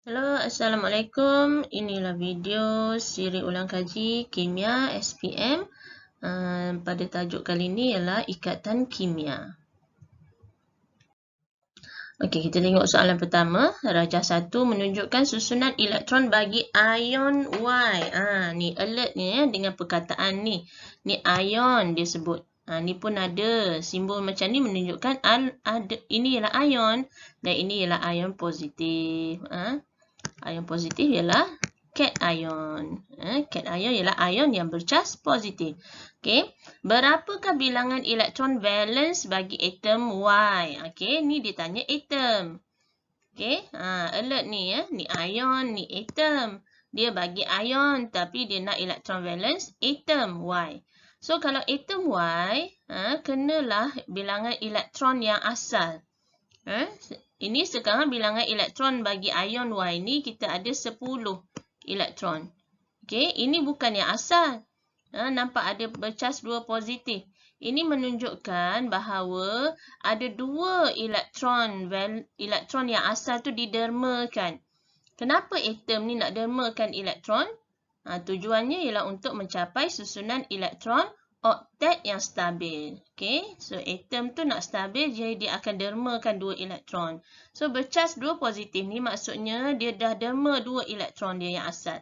Halo, Assalamualaikum. Inilah video siri ulang kaji kimia SPM. Pada tajuk kali ini ialah ikatan kimia. Okey, kita tengok soalan pertama. Rajah 1 menunjukkan susunan elektron bagi ion Y. Ni alert ni ya, dengan perkataan ni. Ni ion dia sebut. Ni pun ada simbol macam ni menunjukkan ini ialah ion dan ini ialah ion positif. Ion positif ialah cation. Cation ialah ion yang bercas positif. Okey, berapakah bilangan elektron valence bagi atom Y? Okey, ni dia tanya atom. Okey, alert ni ya, ni ion, ni atom. Dia bagi ion tapi dia nak elektron valence atom Y. So kalau atom Y, kenalah bilangan elektron yang asal. Ini sekarang bilangan elektron bagi ion Y ni kita ada 10 elektron. Okey, ini bukan yang asal. Nampak ada bercas 2 positif. Ini menunjukkan bahawa ada 2 elektron yang asal tu didermakan. Kenapa atom ni nak dermakan elektron? Tujuannya ialah untuk mencapai susunan elektron oktet yang stabil. Okey, so atom tu nak stabil, jadi dia akan dermakan 2 elektron. So bercas 2 positif ni maksudnya dia dah derma 2 elektron dia yang asal.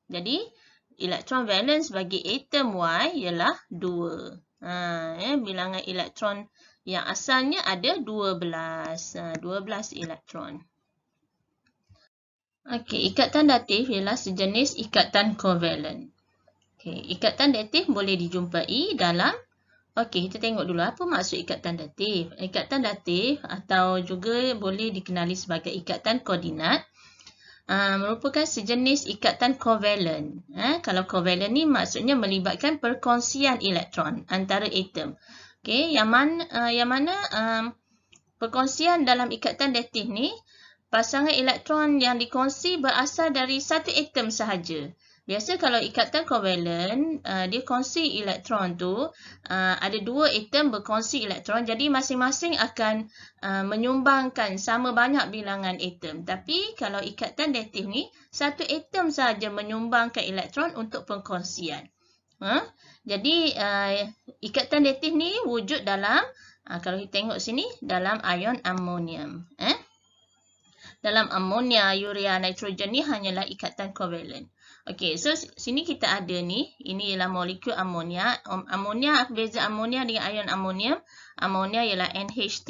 Jadi elektron valence bagi atom Y ialah 2. Bilangan elektron yang asalnya ada 12. 12 elektron. Okey, ikatan datif ialah sejenis ikatan kovalent. Okey, ikatan datif boleh dijumpai dalam. Okey, kita tengok dulu apa maksud ikatan datif. Ikatan datif atau juga boleh dikenali sebagai ikatan koordinat merupakan sejenis ikatan kovalent. Kalau kovalent ni maksudnya melibatkan perkongsian elektron antara atom. Okey, yang mana perkongsian dalam ikatan datif ni pasangan elektron yang dikongsi berasal dari satu atom sahaja. Biasa kalau ikatan kovalent, dia kongsi elektron tu, ada 2 atom berkongsi elektron, jadi masing-masing akan menyumbangkan sama banyak bilangan atom. Tapi kalau ikatan datif ni, satu atom sahaja menyumbangkan elektron untuk perkongsian. Jadi ikatan datif ni wujud dalam, kalau kita tengok sini, dalam ion amonium. Dalam amonia, urea, nitrogen ni hanyalah ikatan kovalent. Okey, so sini kita ada ni, ini ialah molekul amonia. Amonia, apa beza amonia dengan ion amonium? Amonia ialah NH3.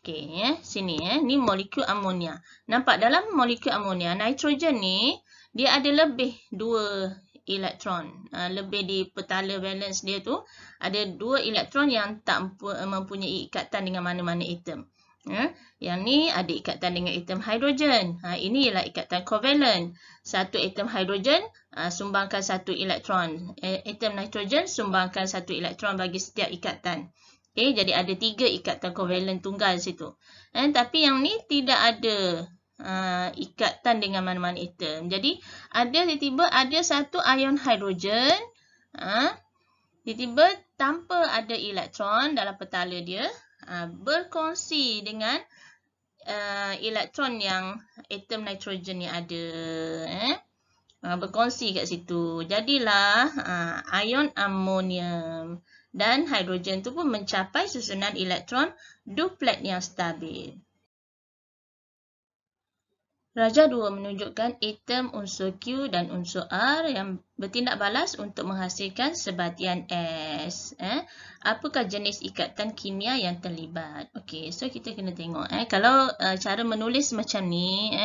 Okey, sini ni molekul amonia. Nampak dalam molekul amonia, nitrogen ni dia ada lebih 2 elektron. Lebih di petala valence dia tu ada 2 elektron yang tak mempunyai ikatan dengan mana-mana atom. Yang ni ada ikatan dengan atom hidrogen. Ini ialah ikatan kovalent. Satu atom hidrogen sumbangkan 1 elektron. Atom nitrogen sumbangkan 1 elektron bagi setiap ikatan. Okey, jadi ada 3 ikatan kovalent tunggal situ. Tapi yang ni tidak ada ikatan dengan mana-mana atom. Jadi tiba-tiba ada satu ion hidrogen. Tiba-tiba tanpa ada elektron dalam petala dia, berkongsi dengan elektron yang atom nitrogen yang ada. Berkongsi kat situ. Jadilah ion amonium dan hidrogen tu pun mencapai susunan elektron duplet yang stabil. Rajah 2 menunjukkan atom unsur Q dan unsur R yang bertindak balas untuk menghasilkan sebatian S. Apakah jenis ikatan kimia yang terlibat? Okey, so kita kena tengok. Kalau cara menulis macam ni,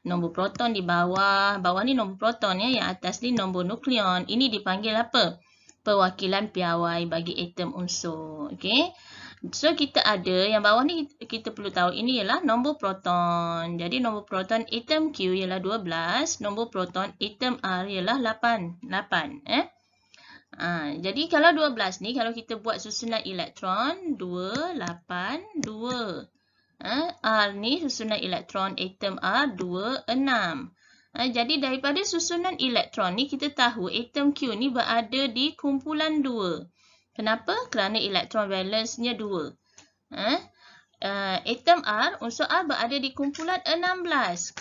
nombor proton di bawah ni nombor proton ya, yang atas ni nombor nukleon. Ini dipanggil apa? Perwakilan piawai bagi atom unsur. Okey. So kita ada yang bawah ni kita perlu tahu ini ialah nombor proton. Jadi nombor proton atom Q ialah 12, nombor proton atom R ialah 8. Jadi kalau 12 ni kalau kita buat susunan elektron 2 8 2. R ni susunan elektron atom R 2 6. Jadi daripada susunan elektron ni kita tahu atom Q ni berada di kumpulan 2. Kenapa? Kerana elektron valence-nya 2. atom R, unsur R berada di kumpulan 16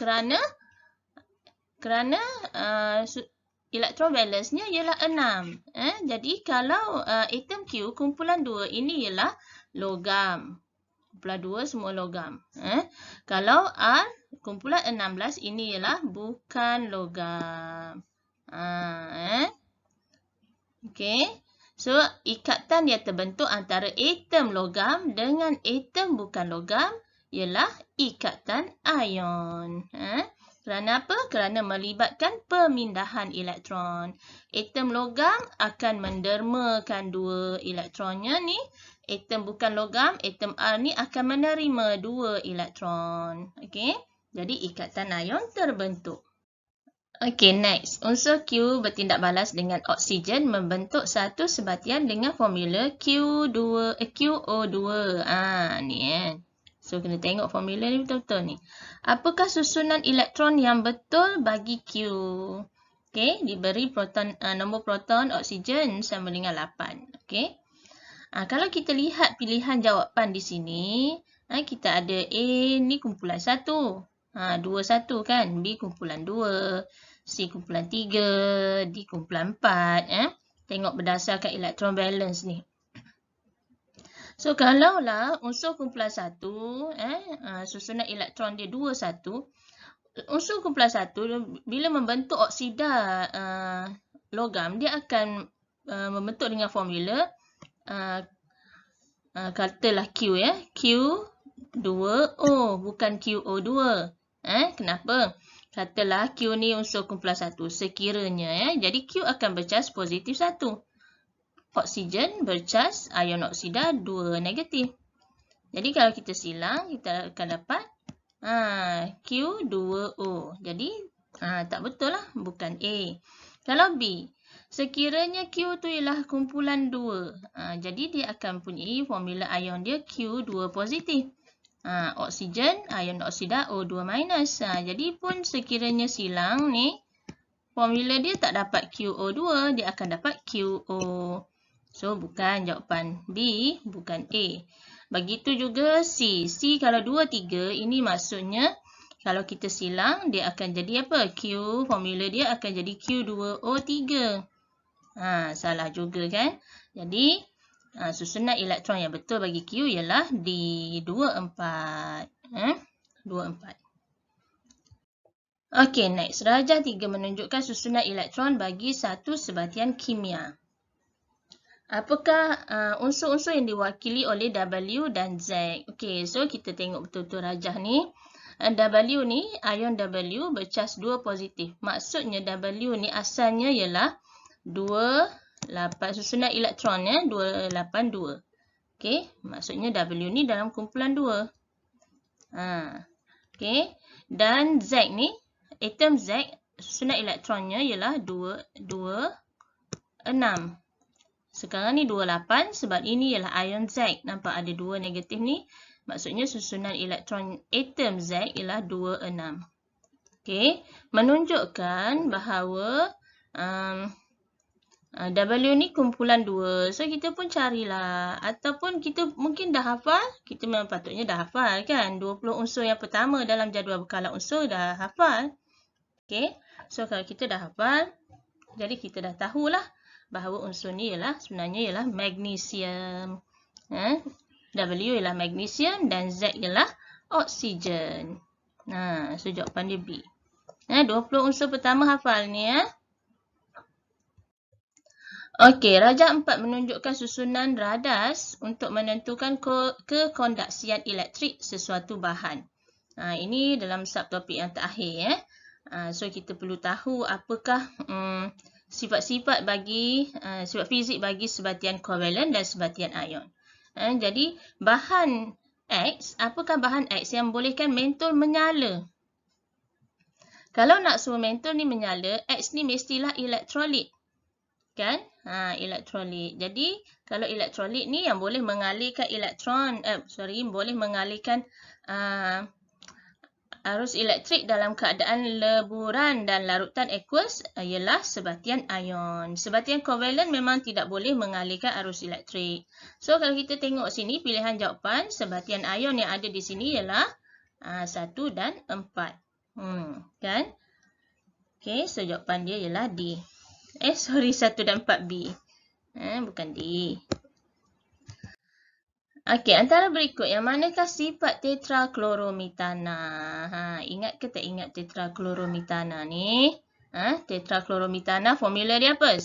kerana elektron valensnya ialah 6. Jadi kalau atom Q kumpulan 2 ini ialah logam. Kumpulan 2 semua logam. Kalau R kumpulan 16 ini ialah bukan logam. Okey. So, ikatan yang terbentuk antara atom logam dengan atom bukan logam ialah ikatan ion. Kerana apa? Kerana melibatkan pemindahan elektron. Atom logam akan mendermakan dua elektronnya ni. Atom bukan logam, atom R ni akan menerima dua elektron. Okey. Jadi ikatan ion terbentuk. Okey, next. Unsur Q bertindak balas dengan oksigen membentuk satu sebatian dengan formula QO2. Ni So, kena tengok formula ni betul-betul ni. Apakah susunan elektron yang betul bagi Q? Okey, diberi proton, nombor proton oksigen sama dengan 8. Okey. Kalau kita lihat pilihan jawapan di sini, kita ada A ni kumpulan 1. 2 1 kan, B kumpulan 2, C kumpulan 3, D kumpulan 4. Tengok berdasarkan elektron valence ni. So kalaulah unsur kumpulan 1, susunan elektron dia 2 1, unsur kumpulan 1 bila membentuk oksida logam dia akan membentuk dengan formula katalah Q Q2O bukan QO2. Kenapa? Katalah Q ni unsur kumpulan 1 sekiranya jadi Q akan bercas positif 1. Oksigen bercas ion oksida 2 negatif. Jadi kalau kita silang kita akan dapat Q2O. Jadi tak betul lah, bukan A. Kalau B, sekiranya Q tu ialah kumpulan 2. Jadi dia akan punya formula ion dia Q2 positif. Oksigen, ion oksida O2 minus. Jadi pun sekiranya silang ni, formula dia tak dapat QO2, dia akan dapat QO. So, bukan jawapan B, bukan A. Begitu juga C. C kalau 2, 3, ini maksudnya kalau kita silang, dia akan jadi apa? Q, formula dia akan jadi Q2O3. Salah juga kan? Jadi, susunan elektron yang betul bagi Q ialah D24. 24. Okey, next. Rajah 3 menunjukkan susunan elektron bagi satu sebatian kimia. Apakah unsur-unsur yang diwakili oleh W dan Z? Okey, so kita tengok betul-betul rajah ni. W ni, ion W bercas 2 positif. Maksudnya W ni asalnya ialah 28, susunan elektronnya 282. Okey, maksudnya W ni dalam kumpulan 2. Okey, dan Z ni, atom Z, susunan elektronnya ialah 226. Sekarang ni 28 sebab ini ialah ion Z. Nampak ada 2 negatif ni. Maksudnya susunan elektron atom Z ialah 26. Okey, menunjukkan bahawa W ni kumpulan 2. So, kita pun carilah. Ataupun kita mungkin dah hafal. Kita memang patutnya dah hafal kan. 20 unsur yang pertama dalam jadual bekalan unsur dah hafal. Okey. So, kalau kita dah hafal, jadi kita dah tahulah bahawa unsur ni sebenarnya ialah magnesium. W ialah magnesium dan Z ialah oksigen. So jawapan dia B. 20 unsur pertama hafal ni Okey, rajah 4 menunjukkan susunan radas untuk menentukan kekondaksian elektrik sesuatu bahan. Ini dalam subtopik yang terakhir So kita perlu tahu apakah sifat-sifat sifat fizik bagi sebatian kovalen dan sebatian ion. Jadi bahan X, apakah bahan X yang bolehkan mentol menyala? Kalau nak suruh mentol ni menyala, X ni mestilah elektrolit. Kan? Elektrolit. Jadi kalau elektrolit ni yang boleh mengalirkan elektron, boleh mengalirkan arus elektrik dalam keadaan leburan dan larutan aqueous ialah sebatian ion. Sebatian kovalen memang tidak boleh mengalirkan arus elektrik. So, kalau kita tengok sini, pilihan jawapan sebatian ion yang ada di sini ialah 1 dan 4. Kan? Okay, so jawapan dia ialah D. 1 dan 4B. Bukan D. Okey, antara berikut yang manakah sifat tetraklorometana? Ingat ke tak ingat tetraklorometana ni? Tetraklorometana formula dia apa?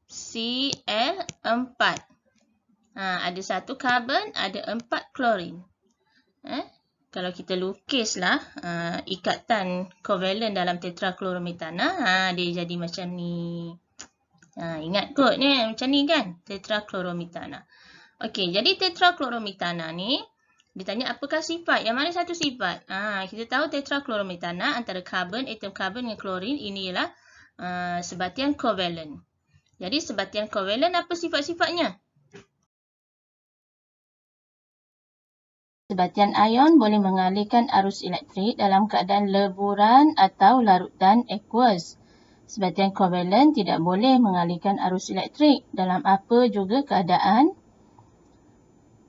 CCl4. Ada 1 karbon, ada 4 klorin. Kalau kita lukislah ikatan kovalen dalam tetraklorometana, dia jadi macam ni. Ingat kot ni, macam ni kan? Tetraklorometana. Okey, jadi tetraklorometana ni, ditanya apakah sifat? Yang mana satu sifat? Kita tahu tetraklorometana antara karbon, atom karbon dengan klorin, ini ialah sebatian kovalen. Jadi sebatian kovalen apa sifat-sifatnya? Sebatian ion boleh mengalirkan arus elektrik dalam keadaan leburan atau larutan aqueous. Sebatian kovalen tidak boleh mengalirkan arus elektrik dalam apa juga keadaan.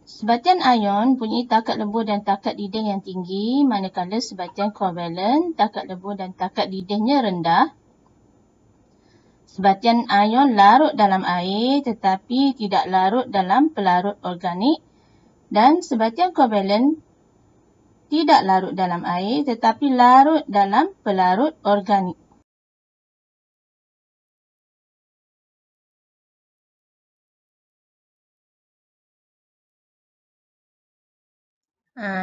Sebatian ion punya takat lebur dan takat didih yang tinggi, manakala sebatian kovalen takat lebur dan takat didihnya rendah. Sebatian ion larut dalam air tetapi tidak larut dalam pelarut organik. Dan sebatian kovalen tidak larut dalam air tetapi larut dalam pelarut organik.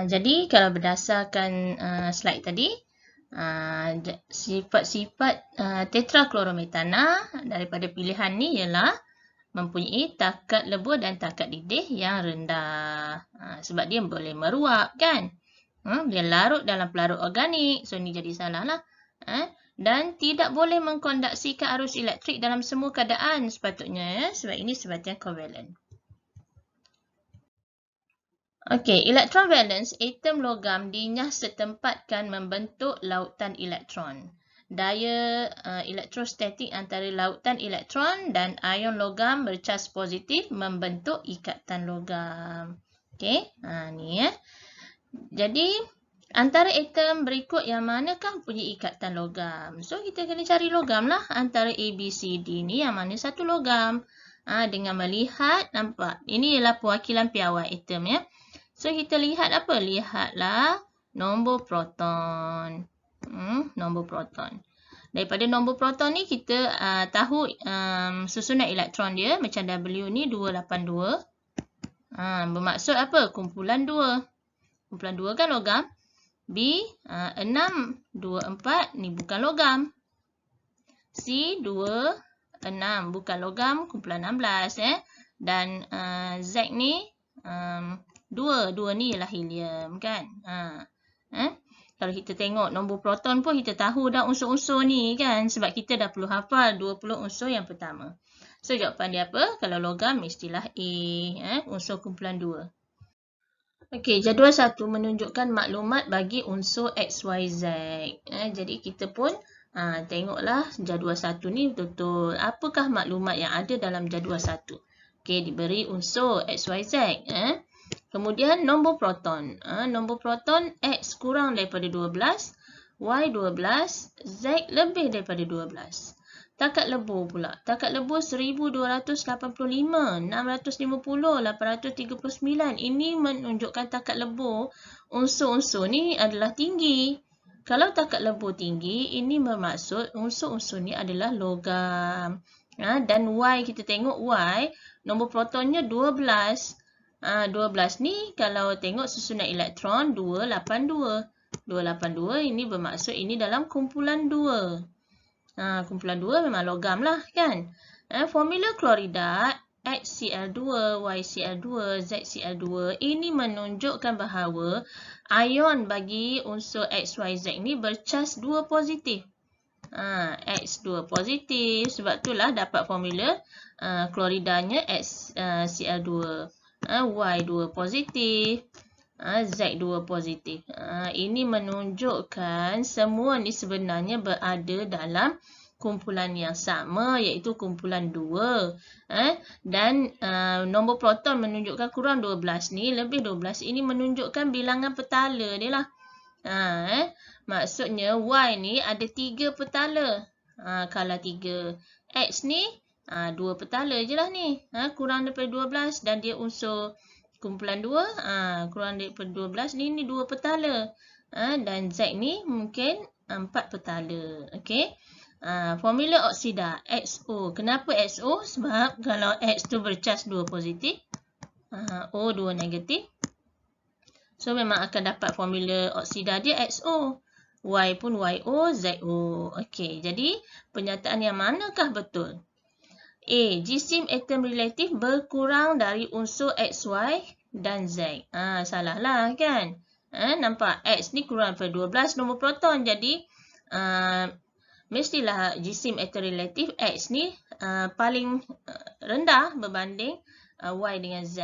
Jadi kalau berdasarkan slide tadi, sifat-sifat tetraklorometana daripada pilihan ni ialah mempunyai takat lebur dan takat didih yang rendah. Sebab dia boleh meruap kan. Dia larut dalam pelarut organik. So ni jadi salah lah. Dan tidak boleh mengkondaksikan arus elektrik dalam semua keadaan sepatutnya. Sebab ini sebatian kovalen. Okey, elektron valence atom logam dinyah setempatkan membentuk lautan elektron. Daya elektrostatik antara lautan elektron dan ion logam bercas positif membentuk ikatan logam. Okey, ni ya. Jadi, antara atom berikut yang manakah punya ikatan logam? So, kita kena cari logam lah. Antara A, B, C, D ni yang mana satu logam. Dengan melihat, nampak. Ini ialah perwakilan piawai atom ya. So, kita lihat apa? Lihatlah nombor proton. Nombor proton. Daripada nombor proton ni, kita tahu susunan elektron dia. Macam W ni 282. Bermaksud apa? Kumpulan 2. Kumpulan 2 kan logam. B, 6, 2, 4. Ni bukan logam. C, 2, 6. Bukan logam. Kumpulan 16. Dan Z ni 2 ni ialah helium kan. Kalau kita tengok nombor proton pun kita tahu dah unsur-unsur ni kan. Sebab kita dah perlu hafal 20 unsur yang pertama. So jawapan dia apa? Kalau logam mestilah A. Unsur kumpulan 2. Okey, jadual 1 menunjukkan maklumat bagi unsur X, Y, Z. Jadi kita pun tengoklah jadual 1 ni betul-betul. Apakah maklumat yang ada dalam jadual 1? Okey, diberi unsur X, Y, Z. Kemudian nombor proton. Nombor proton X kurang daripada 12, Y 12, Z lebih daripada 12. Takat lebur pula. Takat lebur 1285, 650, 839. Ini menunjukkan takat lebur unsur-unsur ni adalah tinggi. Kalau takat lebur tinggi, ini bermaksud unsur-unsur ni adalah logam. Dan Y, kita tengok Y, nombor protonnya 12. 12 ni kalau tengok susunan elektron 282. 282 ini bermaksud ini dalam kumpulan 2. Kumpulan 2 memang logam lah kan. Formula kloridat HCl2, YCl2, ZCl2 ini menunjukkan bahawa ion bagi unsur XYZ ni bercas 2 positif. X2 positif. Sebab itulah dapat formula kloridanya HCl2. Y2 positif. Z2 positif. Ini menunjukkan semua ni sebenarnya berada dalam kumpulan yang sama, iaitu kumpulan 2. Dan nombor proton menunjukkan kurang 12 ni, lebih 12. Ini menunjukkan bilangan petala dia lah. Maksudnya Y ni ada 3 petala. Kalau 3 X ni 2 petala je lah ni. Kurang daripada 12 dan dia unsur kumpulan 2. Kurang daripada 12 ni 2 petala. Dan Z ni mungkin 4 petala. Okey. Formula oksida XO. Kenapa XO? Sebab kalau X tu bercas 2 positif, O 2 negatif. So memang akan dapat formula oksida dia XO. Y pun YO, ZO. Okey, jadi pernyataan yang manakah betul? A. Jisim atom relatif berkurang dari unsur XY dan Z. Salah lah kan? Nampak X ni kurang daripada 12 nombor proton. Jadi mestilah jisim atom relatif X ni paling rendah berbanding Y dengan Z.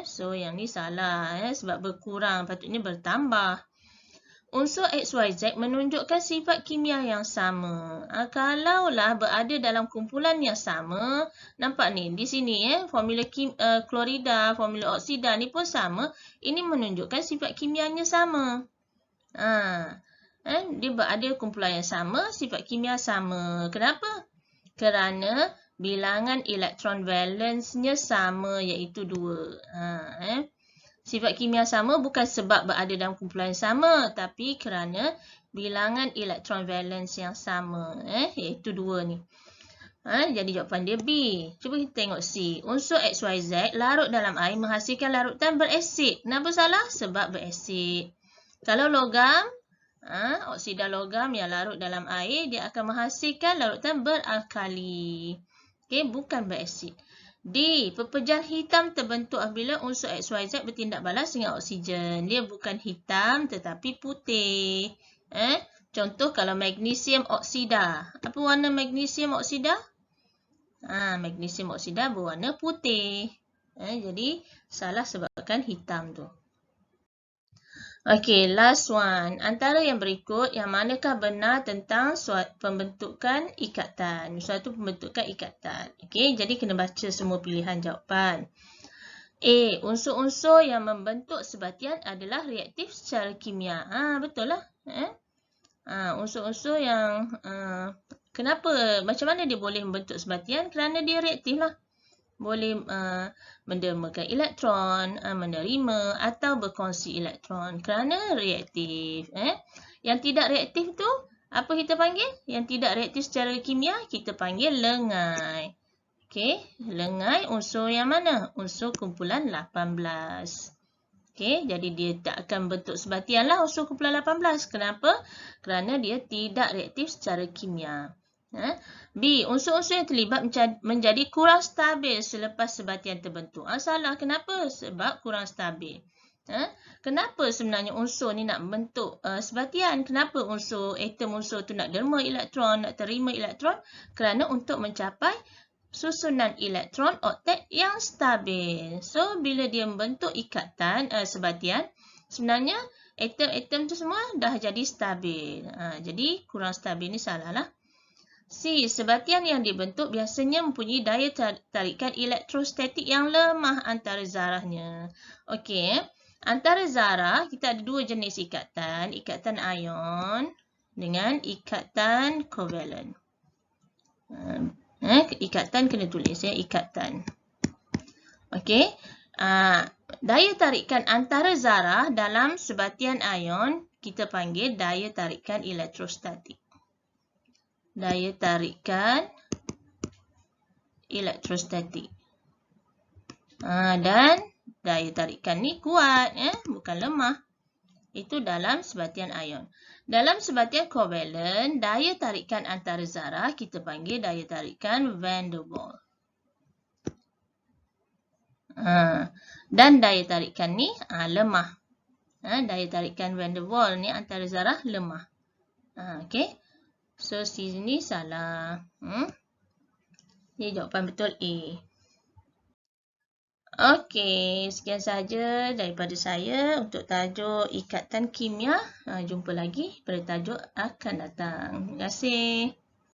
So yang ni salah sebab berkurang, patutnya bertambah. Unsur XYZ menunjukkan sifat kimia yang sama. Kalaulah berada dalam kumpulan yang sama, nampak ni di sini formula klorida, formula oksida ni pun sama. Ini menunjukkan sifat kimianya sama. Dia berada kumpulan yang sama, sifat kimia sama. Kenapa? Kerana bilangan elektron valensnya sama, iaitu 2. Sifat kimia sama bukan sebab berada dalam kumpulan yang sama, tapi kerana bilangan elektron valens yang sama, iaitu 2 ni. Jadi jawapan dia B. Cuba kita tengok C. Unsur XYZ larut dalam air menghasilkan larutan berasid. Kenapa salah? Sebab berasid. Kalau logam, oksida logam yang larut dalam air, dia akan menghasilkan larutan beralkali. Okey, bukan berasid. D. Pepejar hitam terbentuk apabila unsur XYZ bertindak balas dengan oksigen. Dia bukan hitam tetapi putih. Contoh kalau magnesium oksida. Apa warna magnesium oksida? Magnesium oksida berwarna putih. Jadi salah sebabkan hitam tu. Okey, last one. Antara yang berikut, yang manakah benar tentang pembentukan ikatan? Suatu pembentukan ikatan. Okey, jadi kena baca semua pilihan jawapan. A. Unsur-unsur yang membentuk sebatian adalah reaktif secara kimia. Betul lah. Unsur-unsur yang... kenapa? Macam mana dia boleh membentuk sebatian? Kerana dia reaktif lah. Boleh mendermakan elektron, menerima atau berkongsi elektron kerana reaktif. Yang tidak reaktif tu, apa kita panggil? Yang tidak reaktif secara kimia, kita panggil lengai. Okey, lengai unsur yang mana? Unsur kumpulan 18. Okey, jadi dia tak akan bentuk sebatian lah unsur kumpulan 18. Kenapa? Kerana dia tidak reaktif secara kimia. B. Unsur-unsur yang terlibat menjadi kurang stabil selepas sebatian terbentuk. Salah. Kenapa? Sebab kurang stabil. Kenapa sebenarnya unsur ni nak membentuk sebatian? Kenapa atom unsur tu nak derma elektron, nak terima elektron? Kerana untuk mencapai susunan elektron oktet yang stabil. So, bila dia membentuk ikatan sebatian, sebenarnya atom-atom tu semua dah jadi stabil. Jadi, kurang stabil ni salah lah. C. Sebatian yang dibentuk biasanya mempunyai daya tarikan elektrostatik yang lemah antara zarahnya. Okey, antara zarah kita ada 2 jenis ikatan. Ikatan ion dengan ikatan kovalen. Ikatan kena tulis ikatan. Okey, daya tarikan antara zarah dalam sebatian ion kita panggil daya tarikan elektrostatik. Daya tarikan elektrostatik. Dan daya tarikan ni kuat, bukan lemah. Itu dalam sebatian ion. Dalam sebatian kovalen, daya tarikan antara zarah kita panggil daya tarikan van der Waals. Dan daya tarikan ni lemah. Daya tarikan van der Waals ni antara zarah lemah. Okey. So, sini salah. Jadi, jawapan betul A. Okey, sekian saja daripada saya untuk tajuk ikatan kimia. Jumpa lagi pada tajuk akan datang. Terima kasih.